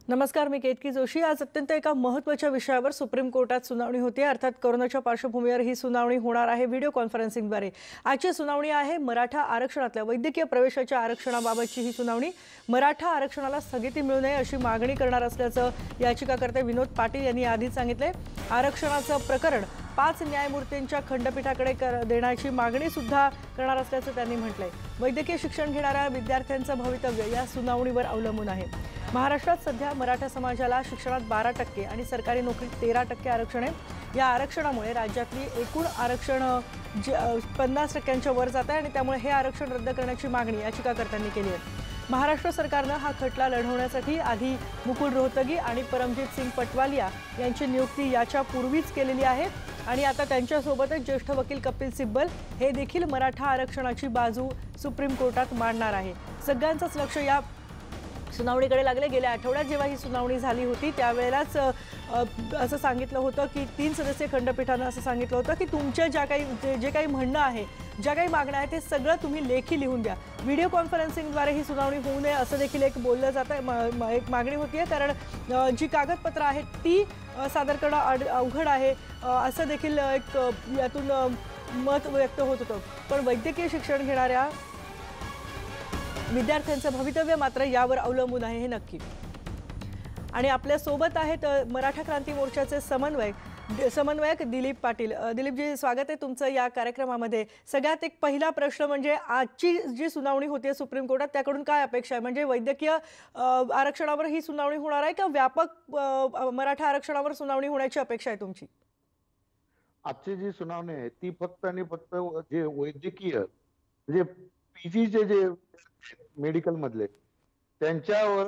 नमस्कार, मी केतकी जोशी। आज अत्यंत एका महत्त्वाच्या विषयावर सुप्रीम कोर्टात सुनावणी होते। अर्थात कोरोनाच्या पार्श्वभूमीवर ही सुनावणी होणार आहे व्हिडिओ कॉन्फरन्सिंगद्वारे। आजची सुनावणी आहे मराठा आरक्षणातल्या वैद्यकीय प्रवेशाच्या आरक्षणाबाबतची ही सुनावणी। मराठा आरक्षणाला स्थगिती मिळू नये अशी मागणी करणार असल्याचं याचिकाकर्ते विनोद पाटील यांनी आधीच सांगितले। आरक्षणाचं प्रकरण 5 न्यायमूर्तींच्या खंडपीठाकडे देण्याची मागणी सुद्धा करणार असल्याचं त्यांनी म्हटलंय। वैद्यकीय शिक्षण घेणाऱ्या विद्यार्थ्यांचं भवितव्य या सुनावणीवर अवलंबून आहे। महाराष्ट्रात सध्या मराठा समाजाला शिक्षणात 12% आणि सरकारी नोकरीत 13% आरक्षण आहे। या आरक्षणामुळे राज्यातली एकूण आरक्षण 50%च्या वर जात आहे आणि त्यामुळे हे आरक्षण रद्द करण्याची मागणी याचिकाकर्त्यांनी केली आहे। महाराष्ट्र सरकारनं हा खटला लढवण्यासाठी आधी मुकुल रोहतगी आणि परमजीत सिंग पटवालिया यांची नियुक्ती याच्या पूर्वीच केलेली आहे आणि आता त्यांच्यासोबतच ज्येष्ठ वकील कपिल सिब्बल हे देखील मराठा आरक्षणाची बाजू सुप्रीम कोर्टात मांडणार आहे। सगळ्यांचंच लक्ष या सुनावणीकडे लागले। गेल्या आठवड्यात जेव्हा ही सुनावणी झाली होती त्यावेळेलाच असं सांगितलं होतं की 3 सदस्यीय खंडपीठानं असं सांगितलं होतं की तुमच्या जे काही म्हणणं आहे, ज्या काही मागण्या आहेत ते सगळं तुम्ही लेखी लिहून द्या। व्हिडिओ कॉन्फरन्सिंगद्वारे ही सुनावणी होऊ नये असं देखील एक बोललं जात आहे, एक मागणी होतीये, कारण जी कागदपत्र आहेत ती सादर करणं अवघड आहे असं देखील एक यातून मत व्यक्त होत होतं। पण वैद्यकीय शिक्षण घेणाऱ्या विद्यार्थ्यांचं भवितव्य मात्र यावर अवलंबून आहे हे नक्की। आणि आपल्या सोबत आहेत मराठा क्रांती मोर्चाचे समन्वयक दिलीप पाटील। दिलीपजी, स्वागत आहे तुमचं या कार्यक्रमामध्ये। सगळ्यात एक पहिला प्रश्न म्हणजे आजची जी सुनावणी होते सुप्रीम कोर्टात त्याकडून काय अपेक्षा आहे? म्हणजे वैद्यकीय आरक्षणावर ही सुनावणी होणार आहे का व्यापक मराठा आरक्षणावर सुनावणी होण्याची अपेक्षा आहे तुमची? आजची जी सुनावणी आहे ती फक्त आणि फक्त जे वैद्यकीय म्हणजे पीजीचे जे मेडिकल मधले त्यांच्यावर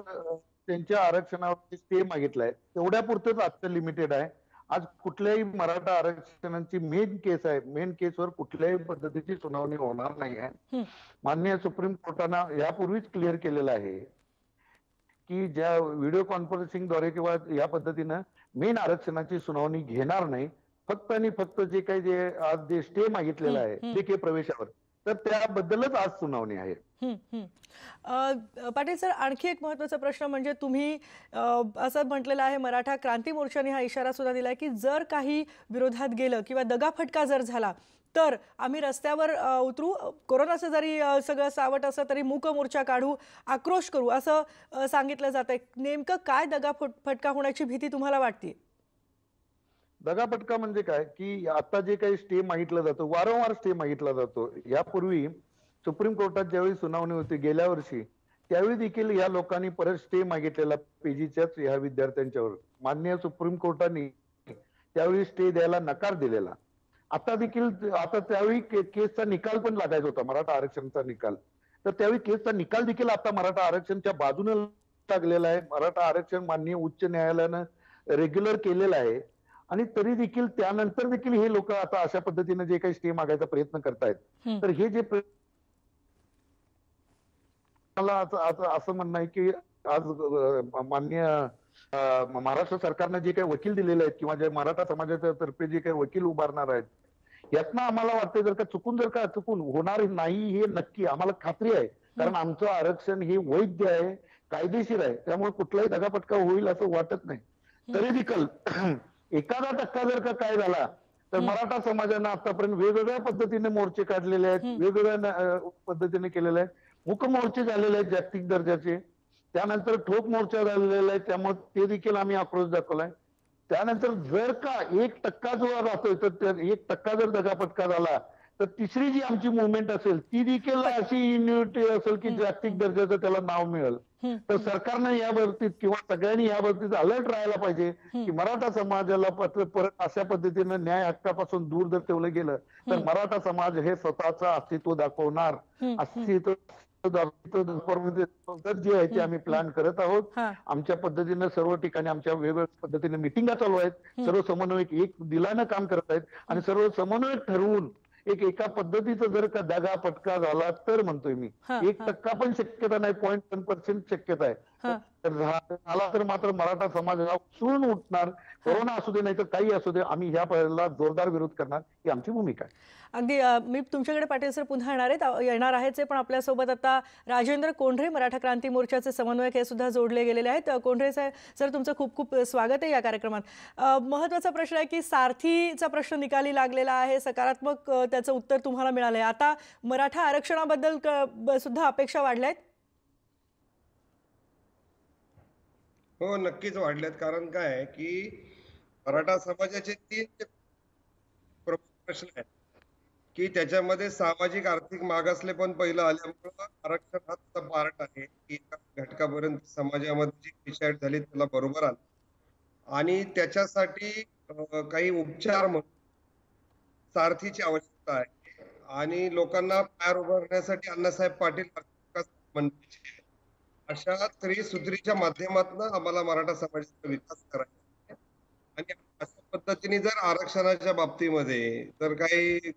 त्यांच्या आरक्षणावर स्टे मागितलाय तेवढ्यापुरतच आजचं लिमिटेड आहे। आज कुठल्याही मराठा आरक्षणाची मेन केस आहे, मेन केसवर कुठल्याही पद्धतीची सुनावणी होणार नाही आहे। माननीय सुप्रीम कोर्टानं यापूर्वीच क्लिअर केलेलं आहे की ज्या व्हिडिओ कॉन्फरन्सिंगद्वारे किंवा या पद्धतीनं मेन आरक्षणाची सुनावणी घेणार नाही। फक्त आणि फक्त जे काही जे आज जे स्टे मागितलेला आहे वैद्यकीय प्रवेशावर तर त्याबद्दलच आज सुनावणी आहे। पाटील सर, आणखी एक महत्त्वाचा प्रश्न म्हणजे तुम्ही असं म्हटलेलं आहे, मराठा क्रांती मोर्चाने हा इशारा सुद्धा दिलाय की जर काही विरोधात गेलं किंवा दगाफटका जर झाला तर आम्ही रस्त्यावर उतरू, कोरोनाचं जरी सगळं सावट असलं तरी मूक मोर्चा काढू, आक्रोश करू असं सांगितलं जातंय। नेमकं काय दगाफटका होण्याची भीती तुम्हाला वाटते? दगाफटका म्हणजे काय की आता जे काही स्टे मागितला जातो, वारंवार स्टे मागितला जातो। यापूर्वी सुप्रीम कोर्टात ज्यावेळी सुनावणी होती गेल्या वर्षी त्यावेळी देखील या लोकांनी परत स्टे मागितलेला पीजीच्याच या विद्यार्थ्यांच्यावर। माननीय सुप्रीम कोर्टाने त्यावेळी स्टे द्यायला नकार दिलेला। आता देखील आता त्यावेळी केसचा निकाल पण लागायचा होता, मराठा आरक्षणाचा निकाल। तर त्यावेळी केसचा निकाल देखील आता मराठा आरक्षणच्या बाजूने लागलेला आहे। मराठा आरक्षण माननीय उच्च न्यायालयानं रेग्युलर केलेलं आहे आणि तरी देखील त्यानंतर देखील हे लोक आता अशा पद्धतीने जे काही स्टे मागायचा प्रयत्न करतायत तर हे जे मला असं म्हणणं आहे की आज माननीय महाराष्ट्र सरकारने जे काही वकील दिलेले आहेत किंवा जे मराठा समाजाच्या तर्फे जे काही वकील उभारणार आहेत यातनं आम्हाला वाटतं जर का चुकून होणार नाही हे नक्की आम्हाला खात्री आहे, कारण आमचं आरक्षण हे वैध आहे, कायदेशीर आहे, त्यामुळे कुठलाही दगाफटका होईल असं वाटत नाही। तरी देखील एखादा टक्का जर का काय झाला तर मराठा समाजानं आतापर्यंत वेगवेगळ्या पद्धतीने मोर्चे काढलेले आहेत, वेगवेगळ्या पद्धतीने केलेले आहेत। मूक मोर्चे झालेले आहेत जागतिक दर्जाचे, त्यानंतर ठोक मोर्चा झालेला आहे, त्यामुळे ते देखील आम्ही आक्रोश दाखवलाय। त्यानंतर जर का 1% जो राहतोय तर 1% जर दगाफटका झाला तर तिसरी जी आमची मुवमेंट असेल ती देखील अशी युनिटी असेल की जागतिक दर्जाचं त्याला नाव मिळेल। तर सरकारनं या बाबतीत किंवा सगळ्यांनी या बाबतीत अलर्ट राहायला पाहिजे की मराठा समाजाला परत अशा पद्धतीनं न्याय हक्कापासून दूर जर ठेवलं गेलं तर मराठा समाज हे स्वतःचं अस्तित्व दाखवणार, अस्तित्व जे आहे ते आम्ही प्लॅन करत आहोत। आमच्या पद्धतीनं सर्व ठिकाणी आमच्या वेगवेगळ्या पद्धतीने मिटिंगा चालू आहेत, सर्व समन्वयक एक दिलानं काम करत आहेत आणि सर्व समन्वयक ठरवून एका पद्धतीचा जर का दगाफटका झाला तर म्हणतोय मी 1% पण शक्यता नाही, 0.1% शक्यता आहे, झाला तर मात्र मराठा समाज हा उचलून उठणार. कोरोना असू दे नाही तर काही असू दे, आम्ही ह्या पहलला जोरदार विरोध करणार, ही आमची भूमिका आहे. अगदी मी तुमच्याकडे पाटील सर पुन्हा येणार आहेच आहे, पण आपल्यासोबत आता राजेंद्र कोंढरे मराठा क्रांती मोर्चाचे समन्वयक हे सुद्धा जोडले गेलेले आहेत. कोंढरे सर तुमचं खूप खूप स्वागत आहे या कार्यक्रमात. महत्त्वाचा प्रश्न आहे की सारथीचा प्रश्न निकाली लागलेला आहे, सकारात्मक त्याचं उत्तर तुम्हाला मिळालंय. आता मराठा आरक्षणाबद्दल सुद्धा अपेक्षा वाढल्या आहेत. हो, नक्कीच वाढल्यात. कारण काय आहे की मराठा समाजाचे 3 प्रमुख प्रश्न आहेत की त्याच्यामध्ये सामाजिक आर्थिक मागासले पण पहिलं आल्यामुळं आरक्षण हा त्याचा पार्ट आहे की एका घटकापर्यंत समाजामध्ये जी डिसाईड झाली त्याला बरोबर आलं आणि त्याच्यासाठी काही उपचार म्हणून सारथीची आवश्यकता आहे आणि लोकांना पायावर उभारण्यासाठी अण्णासाहेब पाटील विकास मंडळाचे अशा त्रिसूत्रीच्या माध्यमातून आम्हाला मराठा समाजाचा विकास करायचा आहे. आणि अशा पद्धतीने जर आरक्षणाच्या बाबतीमध्ये जर काही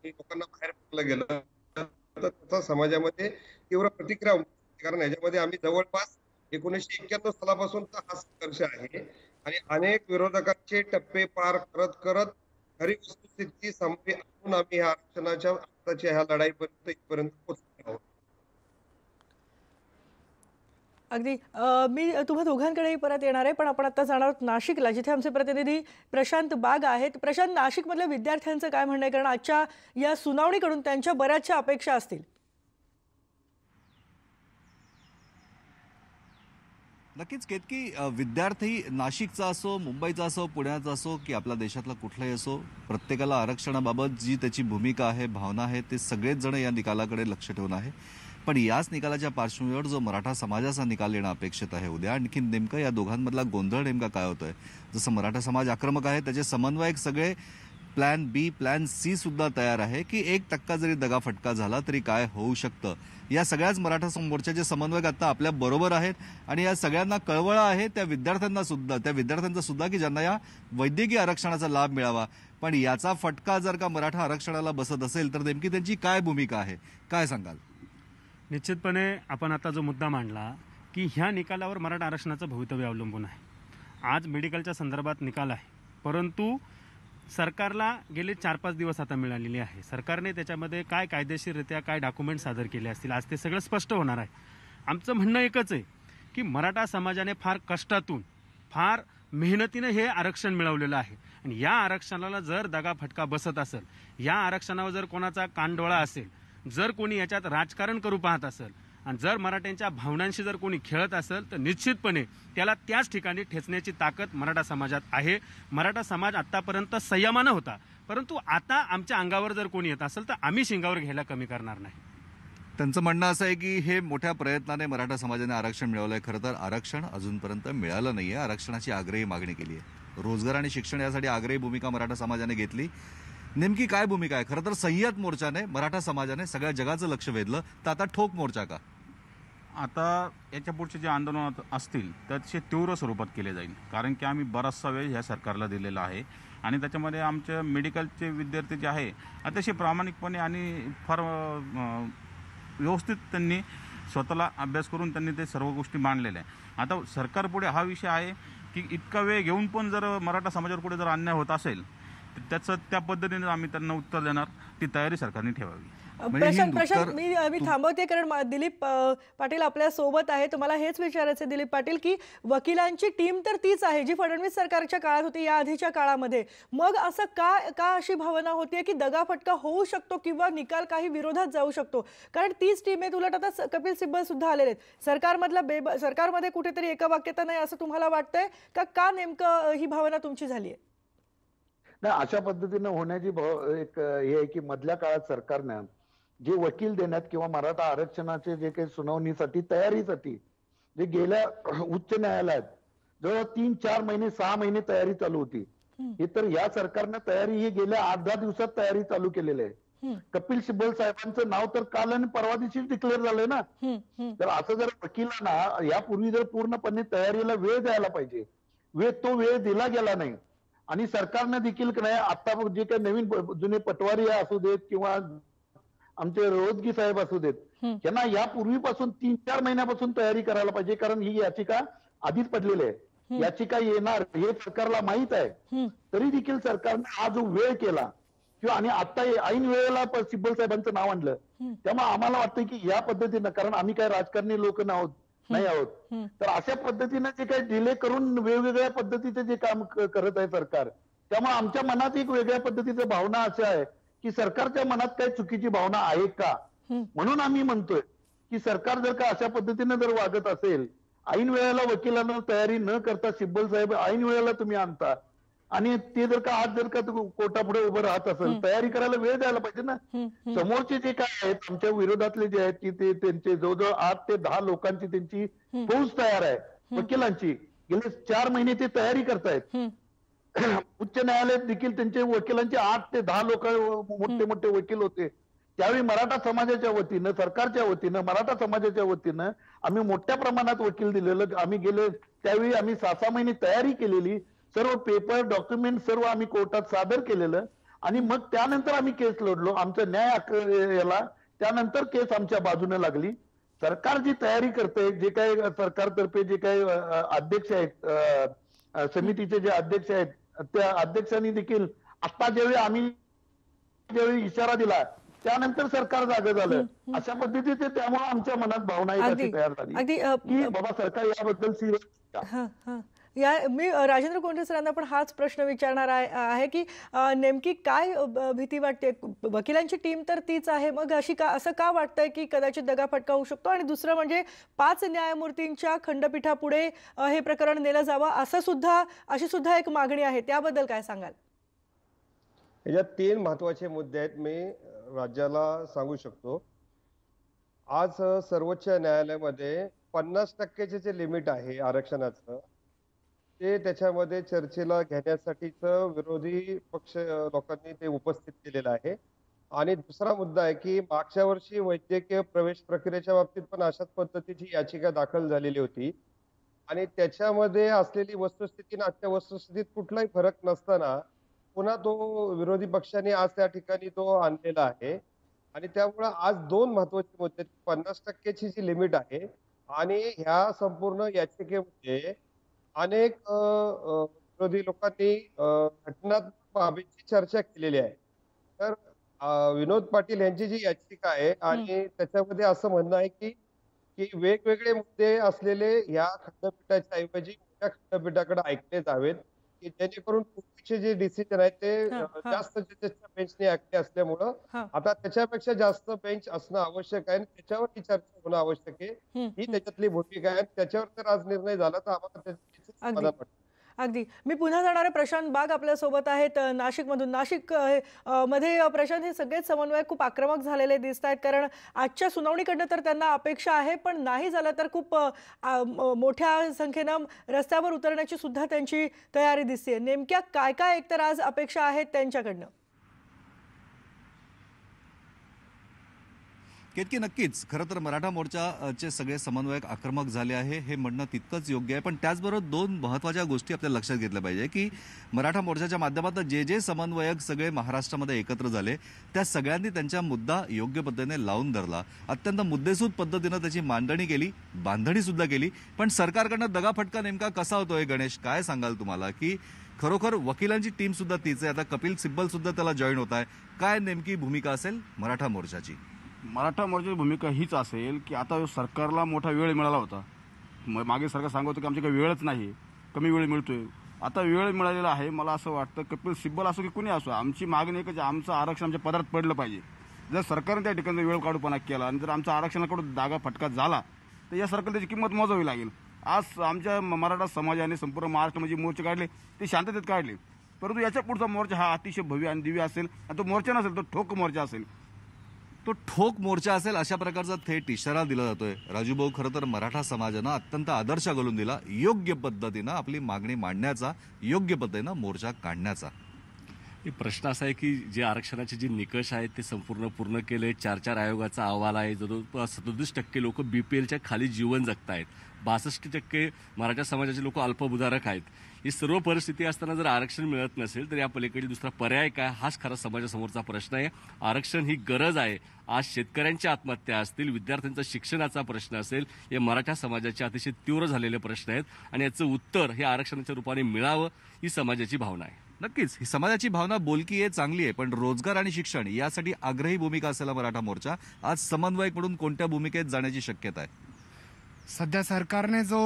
लोकांना बाहेर पडलं गेलं तर त्याचा समाजामध्ये तीव्र प्रतिक्रिया उमटते. कारण याच्यामध्ये आम्ही जवळपास 1991 सालापासूनचा हा संघर्ष आहे आणि अनेक विरोधकांचे टप्पे पार करत करत खरी वस्तुस्थिती समोर आणून आम्ही ह्या आरक्षणाच्या आताच्या ह्या लढाईपर्यंत इथपर्यंत पोहोचलो आहोत. अगदी मी तुम्हा दोघांकडेही परत येणार आहे, पण आपण आता जाणार आहोत नाशिकला, जिथे आमचे प्रतिनिधी प्रशांत बाग आहेत. प्रशांत, नाशिकमधल्या विद्यार्थ्यांचं काय म्हणणं आहे? कारण आजच्या या सुनावणीकडून त्यांच्या बऱ्याचशा अपेक्षा असतील. नक्कीच केतकी, विद्यार्थी नाशिकचा असो, मुंबईचा असो, पुण्याचा असो की आपल्या देशातला कुठलाही असो, प्रत्येकाला आरक्षणाबाबत जी त्याची भूमिका आहे, भावना आहे, ते सगळेच जण या निकालाकडे लक्ष ठेवून आहे. पण याच निकालाच्या पार्श्वभूमीवर जो मराठा समाजाचा निकाल येणं अपेक्षित आहे उद्या, आणखी नेमकं या दोघांमधला गोंधळ नेमका काय होतोय? जसं मराठा समाज आक्रमक आहे, त्याचे समन्वयक सगळे प्लॅन बी, प्लॅन सी सुद्धा तयार आहे की 1% जरी दगाफटका झाला तरी काय होऊ शकतं. या सगळ्याच मराठा मोर्चाचे समन्वयक आता आपल्या बरोबर आहेत आणि या सगळ्यांना कळवळा आहे त्या विद्यार्थ्यांचा सुद्धा की ज्यांना या वैद्यकीय आरक्षणाचा लाभ मिळावा. पण याचा फटका जर का मराठा आरक्षणाला बसत असेल तर नेमकी त्यांची काय भूमिका आहे, काय सांगाल? निश्चितपणे आपण आता जो मुद्दा मांडला की ह्या निकालावर मराठा आरक्षणाचं भवितव्य अवलंबून आहे. आज मेडिकलच्या संदर्भात निकाल आहे, परंतु सरकारला गेले 4-5 दिवस आता मिळालेले आहे. सरकारने त्याच्यामध्ये काय कायदेशीररित्या काय डॉक्युमेंट सादर केले असतील, आज ते सगळं स्पष्ट होणार आहे. आमचं म्हणणं एकच आहे की मराठा समाजाने फार कष्टातून, फार मेहनतीने हे आरक्षण मिळवलेलं आहे आणि या आरक्षणाला जर दगाफटका बसत असेल, या आरक्षणावर जर कोणाचा कानडोळा असेल, जर कोणी याच्यात राजकारण करू पाहत असेल आणि जर मराठ्यांच्या भावनांशी जर कोणी खेळत असेल तर निश्चितपणे त्याला त्याच ठिकाणी ठेचण्याची ताकद मराठा समाजात आहे. मराठा समाज आतापर्यंत संयमानं होता, परंतु आता आमच्या अंगावर जर कोणी येत असेल तर आम्ही शिंगावर घ्यायला कमी करणार नाही. त्यांचं म्हणणं असं आहे की हे मोठ्या प्रयत्नाने मराठा समाजाने आरक्षण मिळवलंय. खरं तर आरक्षण अजूनपर्यंत मिळालं नाहीये. आरक्षणाची आग्रही मागणी केली आहे. रोजगार आणि शिक्षण यासाठी आग्रही भूमिका मराठा समाजाने घेतली. नेमकी काय भूमिका आहे? खरं तर सह्याद मोर्चाने, मराठा समाजाने सगळ्या जगाचं लक्ष वेधलं, तर आता ठोक मोर्चा का? आता याच्या पुढचे जे आंदोलन असतील त्याचे तीव्र स्वरूपात केले जाईल. कारण की आम्ही बराचसा वेळ ह्या सरकारला दिलेला आहे आणि त्याच्यामध्ये आमच्या मेडिकलचे विद्यार्थी जे आहे अतिशय प्रामाणिकपणे आणि फार व्यवस्थित त्यांनी स्वतःला अभ्यास करून त्यांनी ते सर्व गोष्टी मांडलेल्या आहे. आता सरकारपुढे हा विषय आहे की इतका वेळ घेऊन पण जर मराठा समाजावर पुढे जर अन्याय होत असेल तर त्याचं त्या पद्धतीने आम्ही त्यांना उत्तर देणार. ती तयारी सरकारने ठेवावी. प्रशांत, मी थांबवते कारण दिलीप पाटील आपल्या सोबत आहे. तुम्हाला हेच विचारायचे दिलीप पाटील की वकिलांची टीम तर तीच आहे जी फडणवीस सरकारच्या काळात होती, या आधीच्या काळामध्ये. मग असं का अशी भावना होतीये की दगाफटका होऊ शकतो किंवा निकाल काही विरोधात जाऊ शकतो? कारण तीच टीम आहे. उलट आता कपिल सिब्बल सुद्धा आलेले आहेत. सरकारमध्ये कुठेतरी एकवाक्यता नाही असं तुम्हाला वाटतंय का नेमकं ही भावना तुमची झाली आहे? नाही, अशा पद्धतीनं होण्याची एक हे आहे की मधल्या काळात सरकारनं जे वकील देण्यात किंवा मराठा आरक्षणाचे जे काही सुनावणीसाठी तयारीसाठी जे गेल्या उच्च न्यायालयात जवळ 3-4 महिने 6 महिने तयारी चालू होती, हे तर या सरकारनं तयारी ही गेल्या 8-10 दिवसात तयारी चालू केलेली आहे. कपिल सिब्बल साहेबांचं नाव तर काल आणि परवा दिवशी डिक्लेअर झालंय ना. तर असं जर वकिलांना यापूर्वी जर पूर्णपणे तयारीला वेळ द्यायला पाहिजे, तो वेळ दिला गेला नाही. आणि सरकारनं देखील नाही आता जे काही नवीन जुने पटवारी असू देत किंवा आमचे रोजगी साहेब असू देत, यांना यापूर्वीपासून 3-4 महिन्यापासून तयारी करायला पाहिजे, कारण ही याचिका आधीच पडलेली आहे. याचिका येणार हे सरकारला माहित आहे, तरी देखील सरकारने आज वेळ केला किंवा आणि आता ऐन वेळेला सिब्बल साहेबांचं नाव आणलं. त्यामुळे आम्हाला वाटतं की या पद्धतीनं, कारण आम्ही काय राजकारणी लोक नाही आहोत, तर अशा पद्धतीनं जे काही डिले करून वेगवेगळ्या पद्धतीचे जे काम करत आहे सरकार, त्यामुळे आमच्या मनात एक वेगळ्या पद्धतीचं भावना अशा आहे की सरकारच्या मनात काही चुकीची भावना आहे का, म्हणून आम्ही म्हणतोय की सरकार जर का अशा पद्धतीने जर वागत असेल, ऐन वेळेला वकिलांना तयारी न करता सिब्बल साहेब ऐन वेळेला तुम्ही आणता, आणि ते जर का आज जर का कोर्टापुढे उभं राहत असेल, तयारी करायला वेळ द्यायला पाहिजे ना. समोरचे जे काय आहेत आमच्या विरोधातले जे आहेत की ते त्यांचे जवळजवळ 8 ते 10 लोकांची त्यांची फौज तयार आहे वकिलांची, गेले 4 महिने ते तयारी करतायत. उच्च न्यायालयात देखील त्यांचे वकिलांचे 8 ते 10 लोक मोठे मोठे वकील होते. त्यावेळी मराठा समाजाच्या वतीनं, सरकारच्या वतीनं, मराठा समाजाच्या वतीनं आम्ही मोठ्या प्रमाणात वकील दिलेलं. आम्ही गेले त्यावेळी आम्ही 6-6 महिने तयारी केलेली, सर्व पेपर डॉक्युमेंट सर्व आम्ही कोर्टात सादर केलेलं, आणि मग त्यानंतर आम्ही केस लढलो. आमचं न्याय याला त्यानंतर केस आमच्या बाजूने लागली. सरकार जी तयारी करते, जे काही सरकारतर्फे जे काही अध्यक्ष आहेत, समितीचे जे अध्यक्ष आहेत, त्या अध्यक्षांनी देखील आता ज्यावेळी इशारा दिला त्यानंतर सरकार जागं झालं. अशा पद्धतीचे त्यामुळे आमच्या मनात भावना एक अशी तयार झाली की बाबा सरकार याबद्दल सिरियस. मी राजेंद्र कोंढे सरांना पण हाच प्रश्न विचारणार आहे की नेमकी काय भीती वाटते? वकिलांची टीम तर तीच आहे, मग असं का वाटतंय की कदाचित दगाफटका होऊ शकतो? आणि दुसरं म्हणजे 5 न्यायमूर्तींच्या खंडपीठापुढे हे प्रकरण नेलं जावं अशी सुद्धा एक मागणी आहे, त्याबद्दल काय सांगाल? याच्यात 3 महत्वाचे मुद्दे आहेत, मी राज्याला सांगू शकतो. आज सर्वोच्च न्यायालयामध्ये 50% जे लिमिट आहे आरक्षणाचं, ते त्याच्यामध्ये चर्चेला घेण्यासाठीच विरोधी पक्ष लोकांनी ते उपस्थित केलेलं आहे. आणि दुसरा मुद्दा आहे की मागच्या वर्षी वैद्यकीय प्रवेश प्रक्रियेच्या बाबतीत पण अशाच पद्धतीची याचिका दाखल झालेली होती, आणि त्याच्यामध्ये असलेली वस्तुस्थिती आणि आजच्या वस्तुस्थितीत कुठलाही फरक नसताना पुन्हा तो विरोधी पक्षाने आज त्या ठिकाणी तो आणलेला आहे. आणि त्यामुळे आज 2 महत्वाचे मुद्दे, 50%ची जी लिमिट आहे आणि ह्या संपूर्ण याचिकेमध्ये अनेक विरोधी लोकांनी घटनात्मक बाबींची चर्चा केलेली आहे. तर विनोद पाटील यांची जी याचिका आहे आणि त्याच्यामध्ये असं म्हणणं आहे की वेगवेगळे मुद्दे असलेले ह्या खंडपीठाच्या ऐवजी मोठ्या खंडपीठाकडे ऐकले जावेत, की जेणेकरून पूर्वीचे जे डिसिजन आहेत ते जास्त जजेसच्या बेंचने ऐकले असल्यामुळं आता त्याच्यापेक्षा जास्त बेंच असणं आवश्यक आहे आणि त्याच्यावर ही चर्चा होणं आवश्यक आहे. ही त्याच्यातली भूमिका आहे. त्याच्यावर जर आज निर्णय झाला तर आम्हाला त्याचं समाधान वाटतं. अगदी. मी पुन्हा जाणारे प्रशांत बाग आपल्या सोबत आहेत नाशिकमधून. नाशिक मध्ये प्रशांत, हे सगळेच समन्वय खूप आक्रमक झालेले दिसत आहेत, कारण आजच्या सुनावणीकडनं तर त्यांना अपेक्षा आहे, पण नाही झालं तर खूप मोठ्या संख्येनं रस्त्यावर उतरण्याची सुद्धा त्यांची तयारी दिसते. नेमक्या काय काय एकतर आज अपेक्षा आहेत त्यांच्याकडनं? केतकी, नक्कीच खरं तर मराठा मोर्चाचे सगळे समन्वयक आक्रमक झाले आहे हे म्हणणं तितकंच योग्य आहे. पण त्याचबरोबर 2 महत्त्वाच्या गोष्टी आपल्याला लक्षात घेतल्या पाहिजे की मराठा मोर्चाच्या माध्यमातून जे समन्वयक सगळे महाराष्ट्रामध्ये एकत्र झाले, त्या सगळ्यांनी त्यांचा मुद्दा योग्य पद्धतीने लावून धरला, अत्यंत मुद्देसूद पद्धतीनं त्याची मांडणी केली, बांधणी सुद्धा केली. पण सरकारकडनं दगाफटका नेमका कसा होतोय गणेश, काय सांगाल तुम्हाला? की खरोखर वकिलांची टीम सुद्धा तीच आहे, आता कपिल सिब्बल सुद्धा त्याला जॉईन होत आहे, काय नेमकी भूमिका असेल मराठा मोर्चाची? मराठा मोर्चाची भूमिका हीच असेल की आता सरकारला मोठा वेळ मिळाला होता. मागे सरकार सांगत होतं की आमच्याकडे वेळच नाही, कमी वेळ मिळतोय. आता वेळ मिळालेला आहे. मला असं वाटतं कपिल सिब्बल असो की कुणी असो, आमची मागणी एकच, आमचं आरक्षण आमच्या पदरात पडलं पाहिजे. जर सरकारने त्या ठिकाणी वेळ काढूपणा केला आणि जर आमच्या आरक्षणाकडून दागा फटका झाला तर या सरकारला त्याची किंमत मोजावी लागेल. आज आमच्या मराठा समाजाने संपूर्ण महाराष्ट्रामध्ये मोर्चे काढले ते शांततेत काढले, परंतु याच्या पुढचा मोर्चा हा अतिशय भव्य आणि दिव्य असेल. आणि तो मोर्चा नसेल, तो ठोक मोर्चा असेल. तो ठोक मोर्चा असेल अशा प्रकारचा थेट इशारा दिला जातोय. राजूभाऊ, खरं तर मराठा समाजानं अत्यंत आदर्श घालून दिला योग्य पद्धतीनं आपली मागणी मांडण्याचा, योग्य पद्धतीनं मोर्चा काढण्याचा. प्रश्न असा आहे की जे आरक्षणाचे जे निकष आहेत ते संपूर्ण पूर्ण केले. 4 आयोगाचा अहवाल आहे. जवळपास 37% लोक BPLच्या खाली जीवन जगतायत. 62% मराठा समाजाचे लोक अल्पभूधारक आहेत. ही सर्व परिस्थिती असताना जर आरक्षण मिळत नसेल तर या पलीकडे दुसरा पर्याय काय, हाच खरा समाजासमोरचा प्रश्न आहे. आरक्षण ही गरज आहे. आज शेतकऱ्यांच्या आत्महत्या असतील, विद्यार्थ्यांचा शिक्षणाचा प्रश्न असेल, हे मराठा समाजाचे अतिशय तीव्र झालेले प्रश्न आहेत आणि याचं उत्तर हे आरक्षणाच्या रूपाने मिळावं ही समाजाची भावना आहे. नक्कीच ही समाजाची भावना बोलकी आहे, चांगली आहे, पण रोजगार आणि शिक्षण यासाठी आग्रही भूमिका असेल मराठा मोर्चा. आज समन्वयक म्हणून कोणत्या भूमिकेत जाण्याची शक्यता आहे? सध्या सरकारने जो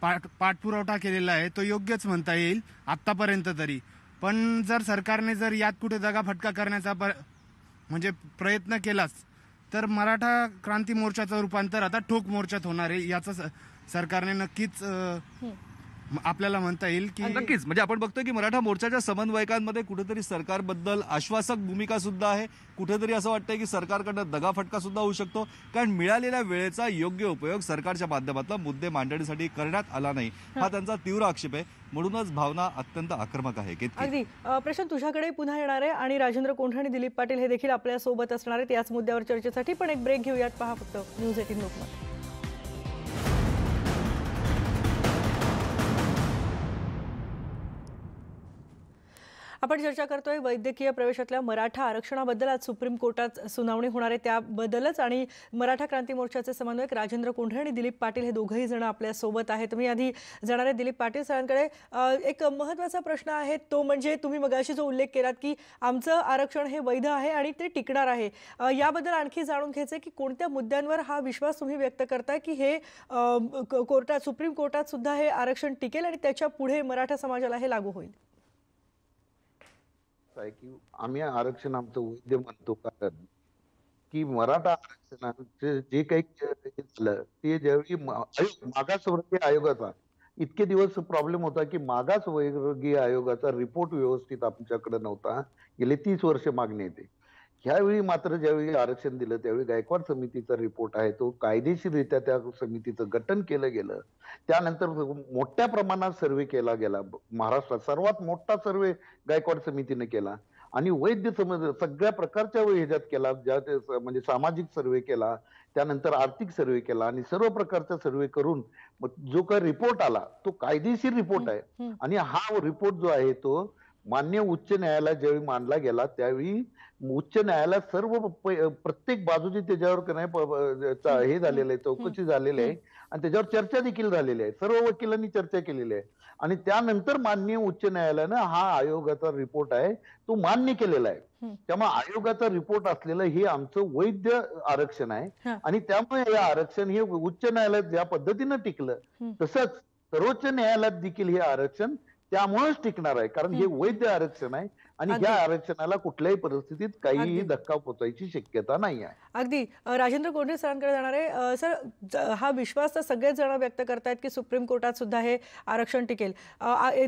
पाठपुरावठा केलेला आहे तो योग्यच म्हणता येईल आत्तापर्यंत तरी. पण जर सरकारने जर यात कुठे दगाफटका करण्याचा म्हणजे प्रयत्न केलाच तर मराठा क्रांती मोर्चाचं रूपांतर आता ठोक मोर्चात होणार आहे, याचं सरकारने नक्कीच आपल्याला म्हणता येईल की नक्कीच. म्हणजे आपण बघतोय की मराठा मोर्चाच्या समन्वयकांमध्ये कुठेतरी सरकारबद्दल आश्वासक भूमिका सुद्धा आहे, कुठेतरी असं वाटतंय की सरकारकडनं दगाफटका सुद्धा होऊ शकतो, कारण मिळालेल्या वेळेचा योग्य उपयोग सरकारच्या माध्यमातून मुद्दे मांडणीसाठी करण्यात आला नाही, हा त्यांचा तीव्र आक्षेप आहे. म्हणूनच भावना अत्यंत आक्रमक आहे. अगदी प्रशांत, तुझ्याकडे पुन्हा येणार आहे आणि राजेंद्र कोंढे आणि दिलीप पाटील हे देखील आपल्या सोबत असणार आहेत याच मुद्द्यावर चर्चेसाठी. पण एक ब्रेक घेऊयात. पहा फक्त न्यूज 18 लोकमत. आपण चर्चा करतोय वैद्यकीय प्रवेशातल्या मराठा आरक्षणाबद्दल. आज सुप्रीम कोर्टात सुनावणी होणार आहे त्याबद्दलच. आणि मराठा क्रांती मोर्चाचे समन्वयक राजेंद्र कोंढे आणि दिलीप पाटील हे दोघंही जण आपल्या सोबत आहेत. मी आधी जाणार आहे दिलीप पाटील सरांकडे. एक महत्त्वाचा प्रश्न आहे तो म्हणजे तुम्ही मगाशी जो उल्लेख केलात की आमचं आरक्षण हे वैध आहे आणि ते टिकणार आहे, याबद्दल आणखी जाणून घ्यायचं की कोणत्या मुद्द्यांवर हा विश्वास तुम्ही व्यक्त करताय की हे कोर्टात, सुप्रीम कोर्टात सुद्धा हे आरक्षण टिकेल आणि त्याच्या पुढे मराठा समाजाला हे लागू होईल? आहे की आम्ही आरक्षण आमचं वैध म्हणतो, कारण की मराठा आरक्षणाचे जे काही झालं ते ज्यावेळी मागासवर्गीय आयोगाचा इतके दिवस प्रॉब्लेम होता की मागासवर्गीय आयोगाचा रिपोर्ट व्यवस्थित आमच्याकडे नव्हता, गेले 30 वर्ष मागणी येते. ह्यावेळी मात्र ज्यावेळी आरक्षण दिलं त्यावेळी गायकवाड समितीचा रिपोर्ट आहे तो कायदेशीररित्या त्या समितीचं गठन केलं गेलं. त्यानंतर मोठ्या प्रमाणात सर्वे केला गेला. महाराष्ट्रात सर्वात मोठा सर्वे गायकवाड समितीने केला आणि वैद्य सगळ्या प्रकारच्या ह्याच्यात केला, ज्या म्हणजे सामाजिक सर्वे केला, त्यानंतर आर्थिक सर्वे केला आणि सर्व प्रकारचा सर्वे करून जो काही रिपोर्ट आला तो कायदेशीर रिपोर्ट आहे. आणि हा रिपोर्ट जो आहे तो मान्य उच्च न्यायालयात ज्यावेळी मांडला गेला त्यावेळी उच्च न्यायालयात सर्व प्रत्येक बाजूची त्याच्यावर नाही हे झालेलं आहे, चौकशी झालेली आहे आणि त्याच्यावर चर्चा देखील झालेली आहे. सर्व वकिलांनी चर्चा केलेली आहे आणि त्यानंतर माननीय उच्च न्यायालयानं हा आयोगाचा रिपोर्ट आहे तो मान्य केलेला आहे. त्यामुळे आयोगाचा रिपोर्ट असलेलं हे आमचं वैध आरक्षण आहे आणि त्यामुळे हे आरक्षण हे उच्च न्यायालयात ज्या पद्धतीनं टिकलं तसंच सर्वोच्च न्यायालयात देखील हे आरक्षण त्यामुळेच टिकणार आहे, कारण हे वैध आरक्षण आहे आणि या आरक्षणाला कुठल्याही परिस्थितीत काहीही धक्का पोचायची शक्यता नाही आहे. अगदी. राजेंद्र कोंढे सरांकडे जाणार आहे. सर, हा विश्वास तर सगळेच जण व्यक्त करतायत की सुप्रीम कोर्टात सुद्धा हे आरक्षण टिकेल.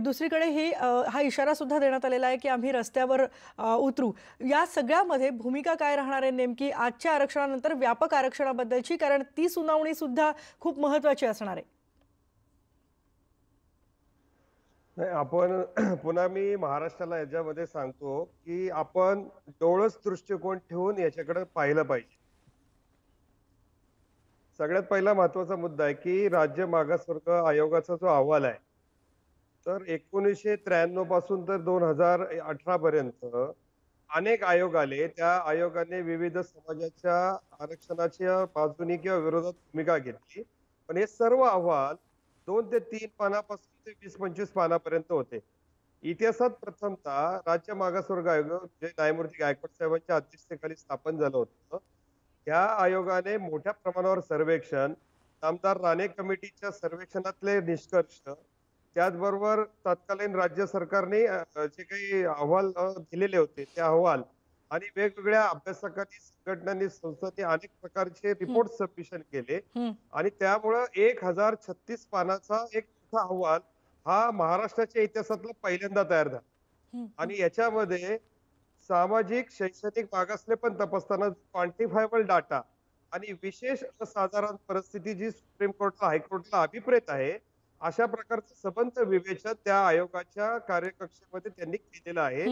दुसरीकडे हा इशारा सुद्धा देण्यात आलेला आहे की आम्ही रस्त्यावर उतरू. या सगळ्यामध्ये भूमिका काय राहणार आहे नेमकी आजच्या आरक्षणानंतर व्यापक आरक्षणाबद्दलची, कारण ती सुनावणी सुद्धा खूप महत्त्वाची असणार आहे? नाही, आपण पुन्हा मी महाराष्ट्राला याच्यामध्ये सांगतो की आपण डोळस दृष्टिकोन ठेवून याच्याकडे पाहिलं पाहिजे. सगळ्यात पहिला महत्वाचा मुद्दा आहे की राज्य मागासवर्ग आयोगाचा जो अहवाल आहे तर 1993 पासून तर 2018 पर्यंत अनेक आयोग आले. त्या आयोगाने विविध समाजाच्या आरक्षणाच्या बाजूने किंवा विरोधात भूमिका घेतली, पण हे सर्व अहवाल 2 ते 3 पानापासून ते 20-25 पानापर्यंत होते. इतिहासात प्रथमतः राज्य मागासवर्ग आयोग जे न्यायमूर्ती गायकवाड साहेबांच्या अध्यक्षतेखाली स्थापन झालं होतं, या आयोगाने मोठ्या प्रमाणावर सर्वेक्षण, नामदार राणे कमिटीच्या सर्वेक्षणातले निष्कर्ष, त्याचबरोबर तत्कालीन राज्य सरकारने जे काही अहवाल दिलेले होते ते अहवाल आणि वेगवेगळ्या अभ्यासकांनी, संघटनांनी, संस्थांनी अनेक प्रकारचे रिपोर्ट सबमिशन केले आणि त्यामुळं 1036 पानाचा एक मोठा अहवाल हा महाराष्ट्राच्या इतिहासातला पहिल्यांदा तयार झाला. आणि याच्यामध्ये सामाजिक शैक्षणिक मागासले पण तपासताना क्वांटिफायबल डाटा आणि विशेष असाधारण परिस्थिती जी सुप्रीम कोर्टला, हायकोर्टला अभिप्रेत आहे, अशा प्रकारचं सबंध विवेचन त्या आयोगाच्या कार्यकक्षेमध्ये त्यांनी केलेलं आहे.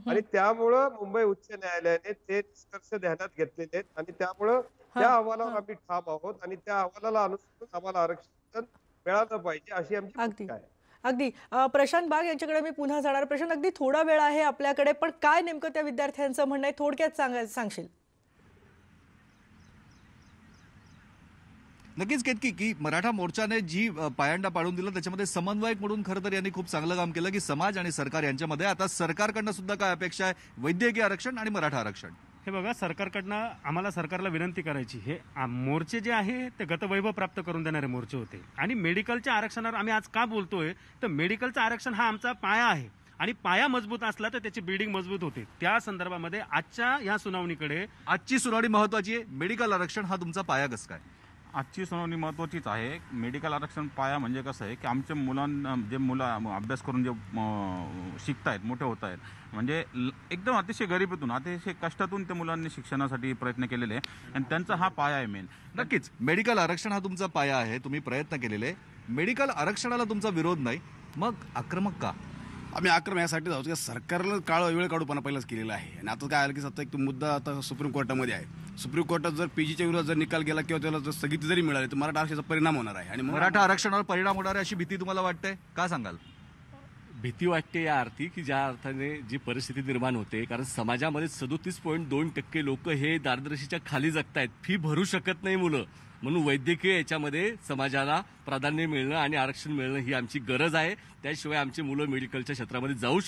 आणि त्यामुळं मुंबई उच्च न्यायालयाने ते निष्कर्ष ध्यानात घेतलेले आहेत आणि त्यामुळं त्या अहवालावर आम्ही ठाम आहोत आणि त्या अहवालाला अनुसरून आम्हाला आरक्षण मिळालं पाहिजे अशी आमची भूमिका आहे. अगदी प्रशांत बाग यांच्याकडे मी पुन्हा जाणार. प्रशांत, अगदी थोडा वेळ आहे आपल्याकडे, पण काय नेमकं त्या विद्यार्थ्यांचं म्हणणं आहे थोडक्यात सांगशील? नक्कीच केतकी की मराठा मोर्चाने जी पायंडा पाडून दिला त्याच्यामध्ये समन्वयक म्हणून खरं तर यांनी खूप चांगलं काम केलं की समाज आणि सरकार यांच्यामध्ये आता सरकारकडनं सुद्धा काय अपेक्षा आहे, वैद्यकीय आरक्षण आणि मराठा आरक्षण. हे बघा, सरकारकडनं आम्हाला सरकारला विनंती करायची, हे मोर्चे जे आहे ते गतवैभव प्राप्त करून देणारे मोर्चे होते आणि मेडिकलच्या आरक्षणावर आम्ही आज का बोलतोय तर मेडिकलचं आरक्षण हा आमचा पाया आहे आणि पाया मजबूत असला तर त्याची बिल्डिंग मजबूत होते. त्या संदर्भामध्ये आजच्या या सुनावणीकडे आजची सुनावणी महत्वाची आहे. मेडिकल आरक्षण हा तुमचा पाया कसं काय? आजची सुनावणी महत्त्वाचीच आहे. मेडिकल आरक्षण पाया म्हणजे कसं आहे की आमच्या मुलांना जे मुलं अभ्यास करून जे शिकतायत, मोठे होत आहेत, म्हणजे एकदम अतिशय गरिबीतून अतिशय कष्टातून त्या मुलांनी शिक्षणासाठी प्रयत्न केलेले आहे आणि त्यांचा हा पाया आहे मेन. नक्कीच मेडिकल आरक्षण हा तुमचा पाया आहे, तुम्ही प्रयत्न केलेले. मेडिकल आरक्षणाला तुमचा विरोध नाही, मग आक्रमक का? आम्ही आक्रमक यासाठी जाऊ की सरकारनं वेळ काढूपणा पहिलाच केलेला आहे आणि आता काय आलं की सध्या एक मुद्दा आता सुप्रीम कोर्टामध्ये आहे. सुप्रीम कोर्टात जर पीजीच्या विरोधात जर निकाल गेला किंवा त्याला जर स्थगिती जरी मिळाली तर मराठा आरक्षणाचा परिणाम होणार आहे आणि मराठा आरक्षणावर परिणाम होणार आहे अशी भीती तुम्हाला वाटते का, सांगाल? भीती वाटते या अर्थी की ज्या अर्थाने जी परिस्थिती निर्माण होते, कारण समाजामध्ये 37.2% लोक हे दारिद्र्यरेषेच्या खाली जगतायत, फी भरू शकत नाही मुलं, म्हणून वैद्यकीय याच्यामध्ये समाजाला प्राधान्य मिळणं आणि आरक्षण मिळणं ही आमची गरज आहे. त्याशिवाय आमची मुलं मेडिकलच्या क्षेत्रामध्ये जाऊ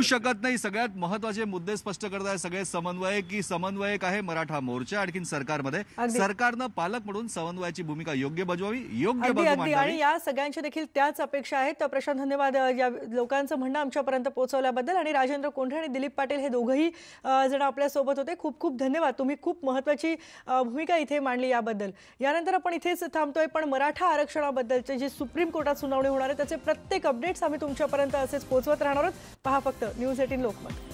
शकत नाही. सगळ्यात महत्वाचे मुद्दे स्पष्ट करताय सगळे समन्वयक आहे मराठा मोर्चा. आणखीन सरकारनं पालक म्हणून समन्वयाची भूमिका योग्य बजावावी, योग्य बाजू मांडावी. आणि या सगळ्यांची देखील त्याच अपेक्षा आहेत. प्रशांत, धन्यवाद या लोकांचं म्हणणं आमच्यापर्यंत पोहोचवल्याबद्दल. आणि राजेंद्र कोंढे आणि दिलीप पाटील हे दोघंही जण आपल्या सोबत होते. खूप खूप धन्यवाद, तुम्ही खूप महत्वाची भूमिका इथे मांडली याबद्दल. यानंतर आपण इथेच थांबतोय, पण मराठा आरक्षणाबद्दलची जी सुप्रीम कोर्टात सुनावणी होणार आहे त्याचे प्रत्येक अपडेट्स आम्ही तुमच्यापर्यंत असेच पोहोचवत राहणार आहोत. पहा फक्त न्यूज 18 लोकमत.